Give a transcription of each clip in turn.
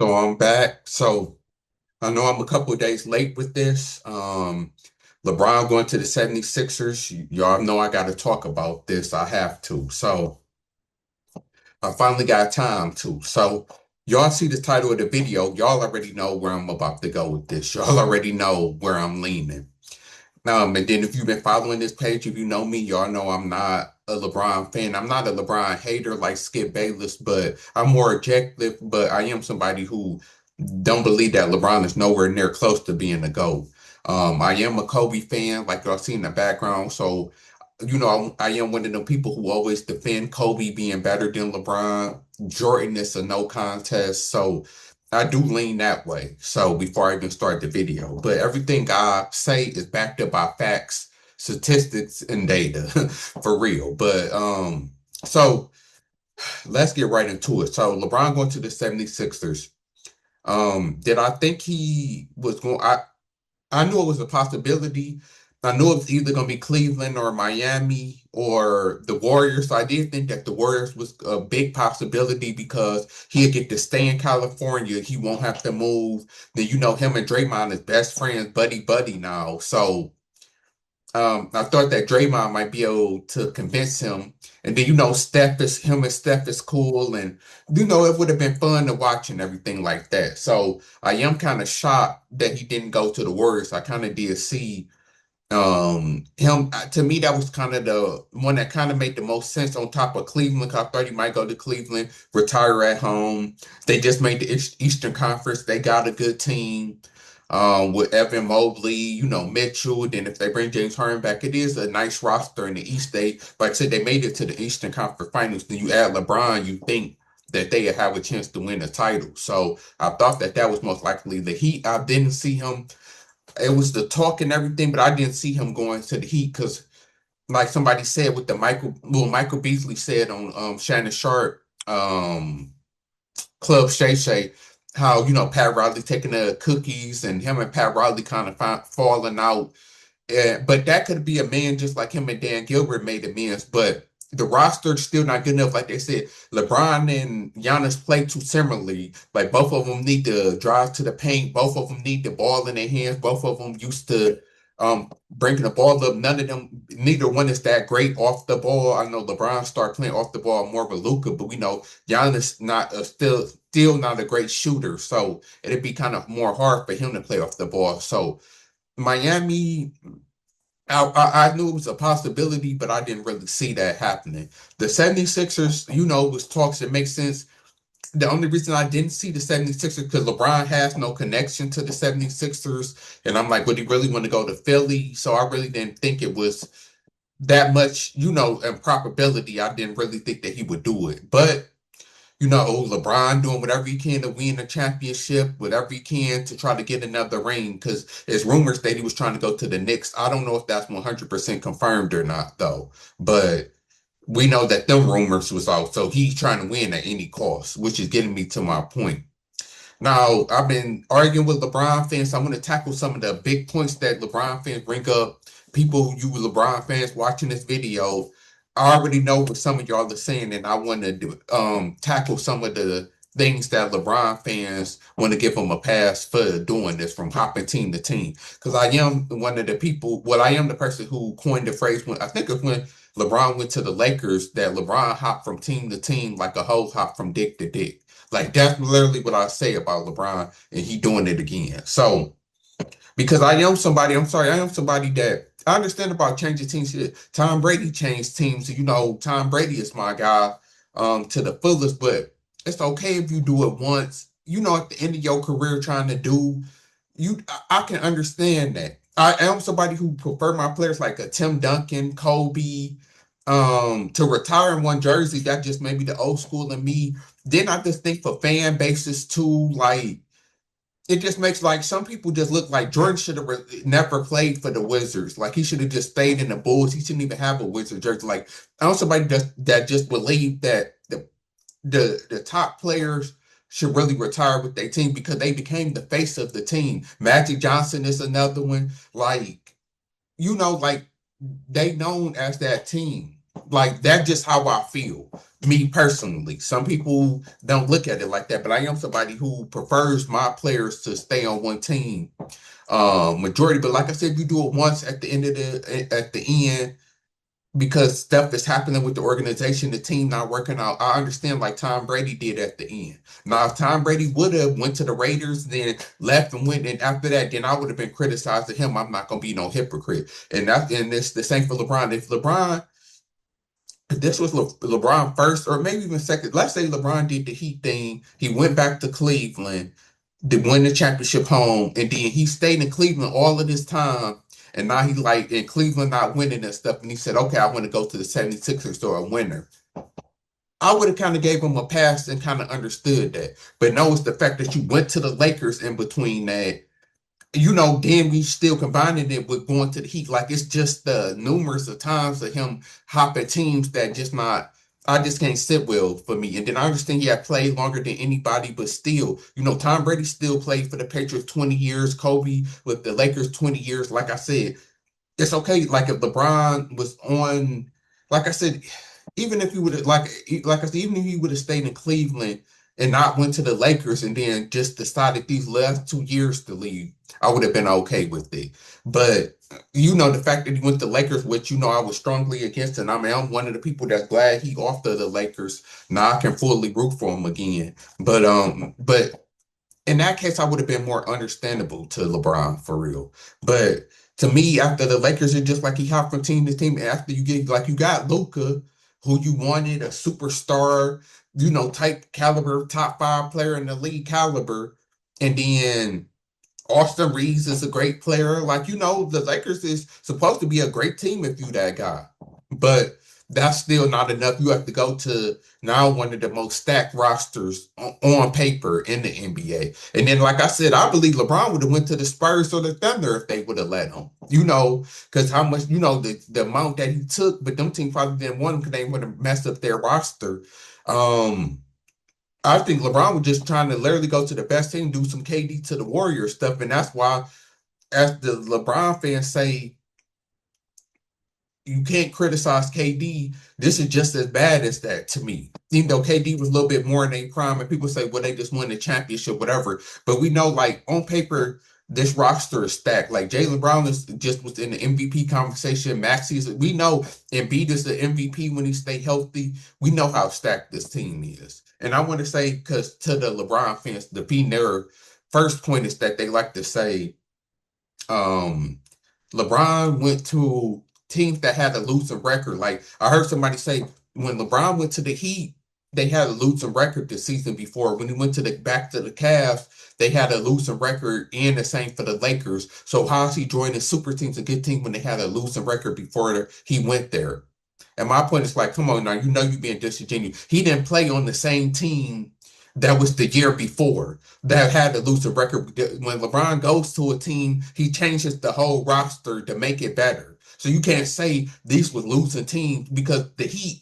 So I'm back. So I know I'm a couple of days late with this. LeBron going to the 76ers. Y'all know I got to talk about this. I have to. So I finally got time to. So y'all see the title of the video. Y'all already know where I'm about to go with this. Y'all already know where I'm leaning. And then if you've been following this page, if you know me, y'all know I'm not a LeBron fan. I'm not a LeBron hater like Skip Bayless, but I'm more objective. But I am somebody who don't believe that LeBron is nowhere near close to being the GOAT. I am a Kobe fan, like y'all see in the background. So, I am one of the people who always defend Kobe being better than LeBron. Jordan is a no contest. So I do lean that way. So before I even start the video, but everything I say is backed up by facts, statistics, and data for real. So let's get right into it. So LeBron going to the 76ers. Did I think he was going? I knew it was a possibility. I knew it was either going to be Cleveland or Miami or the Warriors. So I did think that the Warriors was a big possibility because he'll get to stay in California. He won't have to move. Then him and Draymond is best friends, buddy buddy now. So I thought that Draymond might be able to convince him. And then, Steph is cool. And, it would have been fun to watch and everything like that. So I am kind of shocked that he didn't go to the Warriors. I kind of did see him. To me, that was kind of the one that kind of made the most sense on top of Cleveland. 'Cause I thought he might go to Cleveland, retire at home. They just made the Eastern Conference. They got a good team with Evan Mobley, Mitchell. Then if they bring James Harden back, it is a nice roster in the East. Like I said, they made it to the Eastern Conference Finals. Then you add LeBron, you think that they have a chance to win a title. So I thought that that was most likely the Heat. I didn't see him. It was the talk and everything, but I didn't see him going to the Heat because, like somebody said, with the Michael Beasley said on Shannon Sharp, Club Shay Shay, how Pat Riley taking the cookies and him and Pat Riley kind of falling out. But that could be a man just like him and Dan Gilbert made amends. But the roster's still not good enough. Like they said, LeBron and Giannis play too similarly. Like both of them need to drive to the paint. Both of them need the ball in their hands. Both of them used to bringing the ball up. Neither one is that great off the ball. I know LeBron started playing off the ball more with Luka, but we know Giannis not still not a great shooter. So it'd be kind of more hard for him to play off the ball. So Miami, I knew it was a possibility, but I didn't really see that happening. The 76ers, was talks that make sense. The only reason I didn't see the 76ers because LeBron has no connection to the 76ers. And I'm like, would he really want to go to Philly? So I really didn't think it was that much, improbability. I didn't really think that he would do it. But LeBron doing whatever he can to win a championship, whatever he can to try to get another ring. Because there's rumors that he was trying to go to the Knicks. I don't know if that's 100% confirmed or not, though. But we know that them rumors was out. So he's trying to win at any cost, which is getting me to my point. Now, I've been arguing with LeBron fans. So I'm going to tackle some of the big points that LeBron fans bring up. People, you LeBron fans watching this video, I already know what some of y'all are saying, and I want to tackle some of the things that LeBron fans want to give him a pass for doing this from hopping team to team. Because I am one of the people, well, I am the person who coined the phrase when I think it's when LeBron went to the Lakers that LeBron hopped from team to team like a hoe hop from dick to dick. Like that's literally what I say about LeBron, and he doing it again. So because I'm sorry, I am somebody that I understand about changing teams. Shit. Tom Brady changed teams. Tom Brady is my guy to the fullest, but it's okay if you do it once. At the end of your career, trying to do I can understand that. I am somebody who prefer my players like a Tim Duncan, Kobe, to retire in one jersey. That just maybe the old school in me. Then I just think for fan bases too, like it just makes like some people just look like Jordan should have never played for the Wizards. Like he should have just stayed in the Bulls. He shouldn't even have a Wizard jersey. Like I know somebody that just believe that the top players should really retire with their team because they became the face of the team. Magic Johnson is another one. Like they known as that team. Like that's just how I feel. Me personally. Some people don't look at it like that, but I am somebody who prefers my players to stay on one team. Majority, but like I said, you do it once at the end of the end because stuff is happening with the organization, the team not working out. I understand like Tom Brady did at the end. Now, if Tom Brady would have went to the Raiders, then left and went, and after that, then I would have been criticizing him. I'm not gonna be no hypocrite. And this the same for LeBron. If this was LeBron first, or maybe even second. Let's say LeBron did the Heat thing. He went back to Cleveland, did win the championship home, and then he stayed in Cleveland all of this time. And now he like in Cleveland not winning and stuff. And he said, okay, I want to go to the 76ers or a winner. I would have kind of gave him a pass and kind of understood that. But no, it's the fact that you went to the Lakers in between that, then we still combining it with going to the Heat. Like it's just the numerous of times of him hopping teams that just not. I just can't sit well for me. And then I understand he had played longer than anybody, but still, Tom Brady still played for the Patriots 20 years. Kobe with the Lakers 20 years. Like I said, it's okay. Like if LeBron was on, like I said, even if he would have, like I said, even if he would have stayed in Cleveland and not went to the Lakers and then just decided these last 2 years to leave, I would have been okay with it. But the fact that he went to Lakers, which I was strongly against, and I mean I'm one of the people that's glad he off the Lakers. Now I can fully root for him again. But in that case, I would have been more understandable to LeBron for real. But to me, after the Lakers are just like he hopped from team to team. After you get like you got Luca, who you wanted a superstar, type caliber, top 5 player in the league caliber, and then Austin Reeves is a great player. Like, the Lakers is supposed to be a great team if you that guy. But that's still not enough. You have to go to now one of the most stacked rosters on paper in the NBA. And then, like I said, I believe LeBron would have went to the Spurs or the Thunder if they would have let him. Because how much, the amount that he took, but them teams probably didn't want him because they would have messed up their roster. Um, I think LeBron was just trying to literally go to the best team, do some KD to the Warriors stuff, and that's why, as the LeBron fans say, you can't criticize KD. This is just as bad as that to me. Even though KD was a little bit more in their prime, and people say, well, they just won the championship, whatever. But we know, like on paper, this roster is stacked. Like Jaylen Brown is just was in the MVP conversation. Maxey is. We know Embiid is the MVP when he stay healthy. We know how stacked this team is. And I want to say, because to the LeBron fans, the their first point is that they like to say, um, LeBron went to teams that had a losing record. Like I heard somebody say when LeBron went to the Heat, they had a losing record the season before. When he went to the back to the Cavs, they had a losing record, and the same for the Lakers. So how is he joining super teams, a good team, when they had a losing record before he went there? And my point is like, come on now, you're being disingenuous. He didn't play on the same team that was the year before that had to lose the record. When LeBron goes to a team, he changes the whole roster to make it better. So you can't say these were losing teams because the Heat,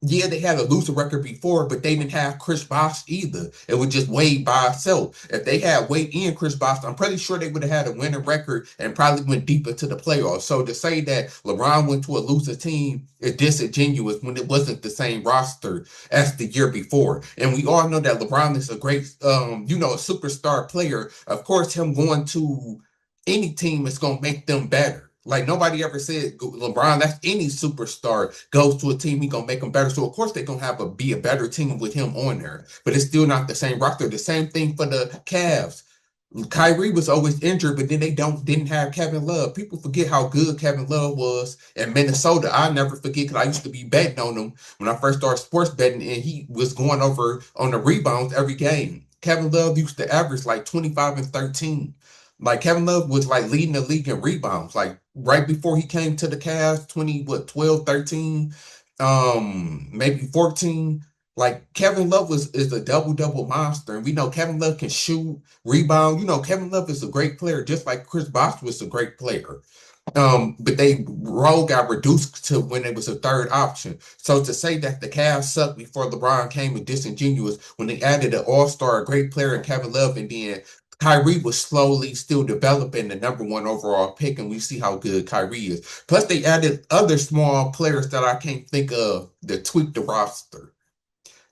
yeah, they had a losing record before, but they didn't have Chris Bosh either. It was just Wade by itself. If they had Wade and Chris Bosh, I'm pretty sure they would have had a winning record and probably went deeper to the playoffs. So to say that LeBron went to a losing team is disingenuous when it wasn't the same roster as the year before. And we all know that LeBron is a great, a superstar player. Of course, him going to any team is going to make them better. Like nobody ever said LeBron, that's any superstar goes to a team, he gonna make them better. So of course they're gonna be a better team with him on there. But it's still not the same roster. The same thing for the Cavs. Kyrie was always injured, but then they didn't have Kevin Love. People forget how good Kevin Love was in Minnesota. I never forget because I used to be betting on him when I first started sports betting, and he was going over on the rebounds every game. Kevin Love used to average like 25 and 13. Like Kevin Love was like leading the league in rebounds. Like right before he came to the Cavs, 20, what, 12, 13, maybe 14. Like Kevin Love is a double-double monster. And we know Kevin Love can shoot, rebound. Kevin Love is a great player, just like Chris Bosh was a great player. But they role got reduced to when it was a third option. So to say that the Cavs sucked before LeBron came was disingenuous when they added an all-star, a great player in Kevin Love, and then Kyrie was slowly still developing the number 1 overall pick, and we see how good Kyrie is. Plus, they added other small players that I can't think of that tweaked the roster.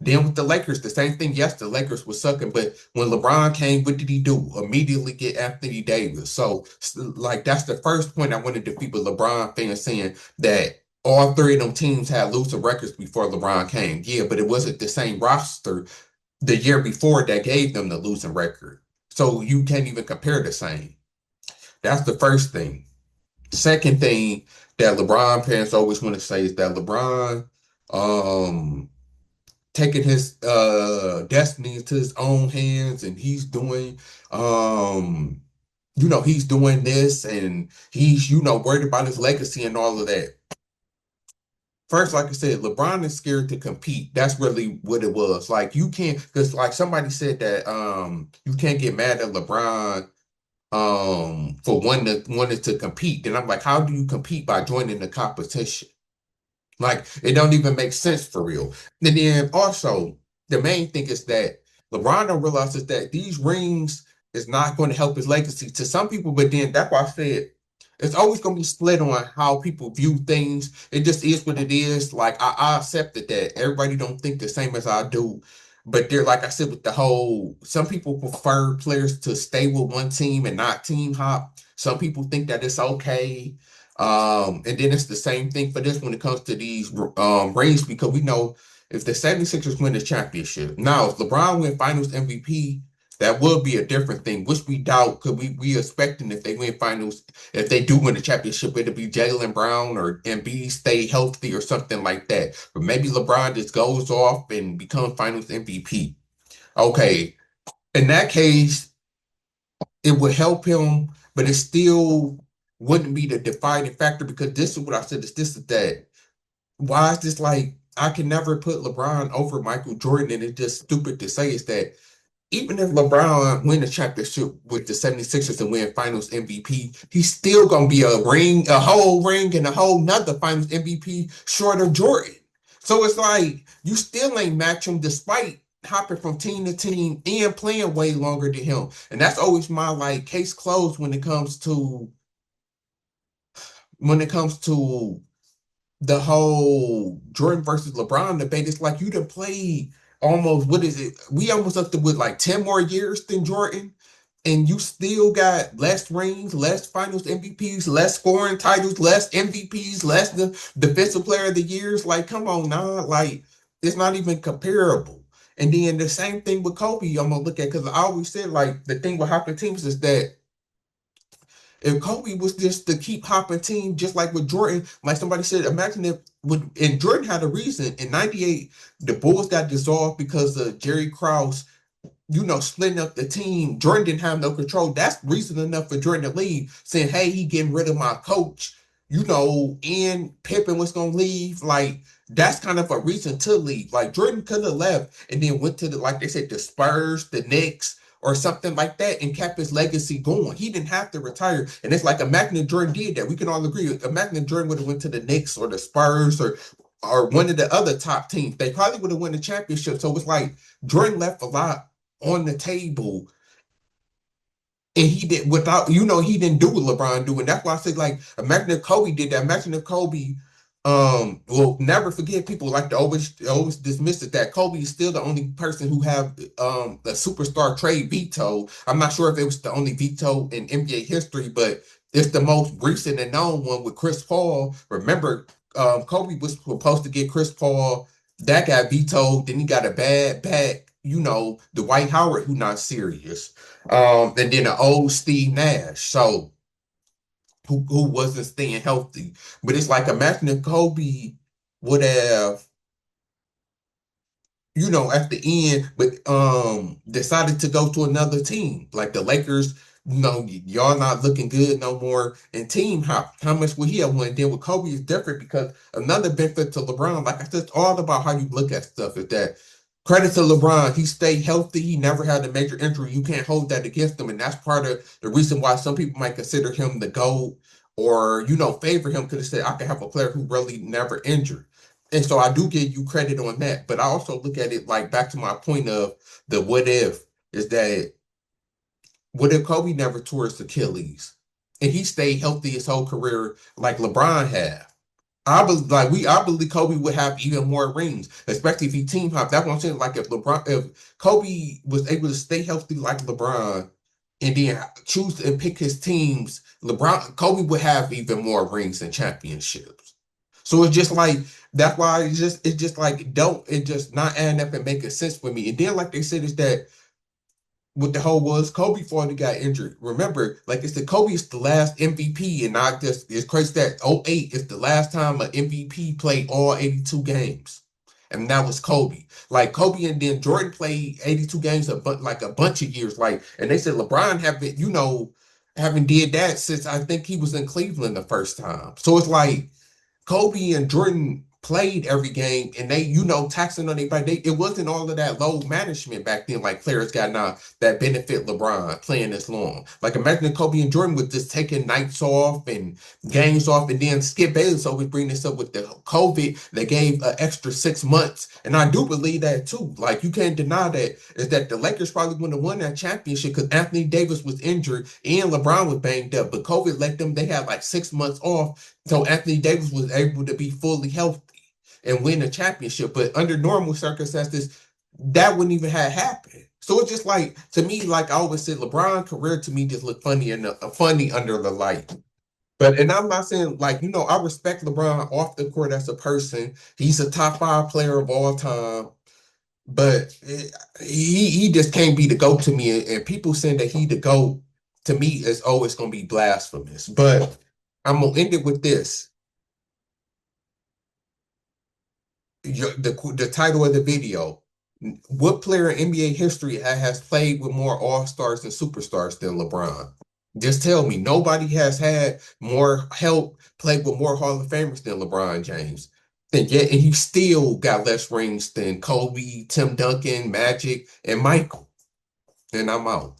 Then with the Lakers, the same thing. Yes, the Lakers were sucking, but when LeBron came, what did he do? Immediately get Anthony Davis. So, like, that's the first point I wanted to people, LeBron fans saying that all three of them teams had losing records before LeBron came. Yeah, but it wasn't the same roster the year before that gave them the losing record. So you can't even compare the same. That's the first thing. Second thing that LeBron fans always want to say is that LeBron, um, taking his destiny into his own hands, and he's doing um he's doing this, and he's worried about his legacy and all of that. First, like I said, LeBron is scared to compete. That's really what it was. Like, you can't, because like somebody said that you can't get mad at LeBron for wanting to compete. Then I'm like, how do you compete by joining the competition? Like, it don't even make sense for real. And then also, the main thing is that LeBron don't realize is that these rings is not going to help his legacy to some people, but then that's why I said it's always going to be split on how people view things. It just is what it is. Like, I accepted that everybody don't think the same as I do. But they're like I said with the whole, some people prefer players to stay with one team and not team hop. Some people think that it's okay. And then it's the same thing for this when it comes to these rings, because we know if the 76ers win the championship, now if LeBron win finals MVP, that will be a different thing, which we doubt, because we expecting if they win finals, if they do win the championship, it'll be Jalen Brown or Embiid stay healthy or something like that. But maybe LeBron just goes off and becomes finals MVP. Okay. In that case, it would help him, but it still wouldn't be the defining factor, because this is what I said, is this is that. Why is this like I can never put LeBron over Michael Jordan, and it's just stupid to say is that even if LeBron win the championship with the 76ers and win finals MVP, he's still gonna be a whole ring and a whole nother finals MVP short of Jordan. So it's like you still ain't match him despite hopping from team to team and playing way longer than him. And that's always my like case closed when it comes to the whole Jordan versus LeBron debate. It's like you done played almost, what is it? We almost up to with like 10 more years than Jordan, and you still got less rings, less finals MVPs, less scoring titles, less MVPs, less the defensive player of the years. Like, come on now. Like, it's not even comparable. And then the same thing with Kobe, I'm gonna look at, because I always said like the thing with hopping teams is that if Kobe was just to keep hopping team, just like with Jordan, like somebody said, imagine if and Jordan had a reason. In '98, the Bulls got dissolved because of Jerry Krause, splitting up the team. Jordan didn't have no control. That's reason enough for Jordan to leave, saying, hey, he getting rid of my coach, and Pippen was gonna leave. Like, that's kind of a reason to leave. Like, Jordan could have left and then went to like they said, the Spurs, the Knicks, or something like that, and kept his legacy going. He didn't have to retire. And it's like, imagine if Jordan did that. We can all agree. Imagine if Jordan would have went to the Knicks or the Spurs or one of the other top teams. They probably would have won the championship. So it's like Jordan left a lot on the table, and he did without, he didn't do what LeBron do. And that's why I say, like, imagine if Kobe did that. Imagine if Kobe, will never forget, people like to always dismiss it, that Kobe is still the only person who have a superstar trade veto. I'm not sure if it was the only veto in NBA history, but it's the most recent and known one with Chris Paul. Remember, Kobe was supposed to get Chris Paul. That got vetoed. Then he got a bad back. The Dwight Howard, who not serious. And then the old Steve Nash, so who wasn't staying healthy. But it's like, imagine if Kobe would have, at the end, but decided to go to another team, like the Lakers. Y'all not looking good no more. And team, how much would he have won? Then with Kobe is different, because another benefit to LeBron, like I said, it's all about how you look at stuff. Is that credit to LeBron? He stayed healthy. He never had a major injury. You can't hold that against him, and that's part of the reason why some people might consider him the GOAT, or favor him, because they say I can have a player who really never injured. And so I do give you credit on that. But I also look at it like back to my point of the what if, is that what if Kobe never tore his Achilles and he stayed healthy his whole career like LeBron had? I believe Kobe would have even more rings, especially if he team hop. That's what I'm saying. Like if Kobe was able to stay healthy like LeBron, and then choose to pick his teams, Kobe would have even more rings and championships. So it's just like that's why it's just like don't it just not adding up and making sense for me. And then like they said is that what the whole was Kobe before he got injured. Remember, like it's the Kobe is the last MVP, and not just it's crazy that '08 is the last time an MVP played all 82 games. And that was Kobe. Like Kobe and then Jordan played 82 games like a bunch of years. Like, and they said LeBron haven't, haven't did that since I think he was in Cleveland the first time. So it's like Kobe and Jordan played every game and they, taxing on everybody. It wasn't all of that load management back then, like players got now that benefit LeBron playing this long. Like imagine if Kobe and Jordan was just taking nights off and games off, and then Skip Bayless always bring this up with the COVID. They gave an extra 6 months. And I do believe that too. Like you can't deny that is that the Lakers probably wouldn't have won that championship because Anthony Davis was injured and LeBron was banged up. But COVID let them, they had like 6 months off so Anthony Davis was able to be fully healthy and win a championship. But under normal circumstances, that wouldn't even have happened. So it's just like to me, like I always said, LeBron career to me just looked funny under the light. But and I'm not saying like I respect LeBron off the court as a person. He's a top five player of all time. But he just can't be the GOAT to me. And people saying that he the GOAT to me is always gonna be blasphemous. But I'm gonna end it with this. The title of the video. What player in NBA history has played with more All-Stars and superstars than LeBron? Just tell me. Nobody has had more help, played with more Hall of Famers than LeBron James. And he still got less rings than Kobe, Tim Duncan, Magic, and Michael. And I'm out.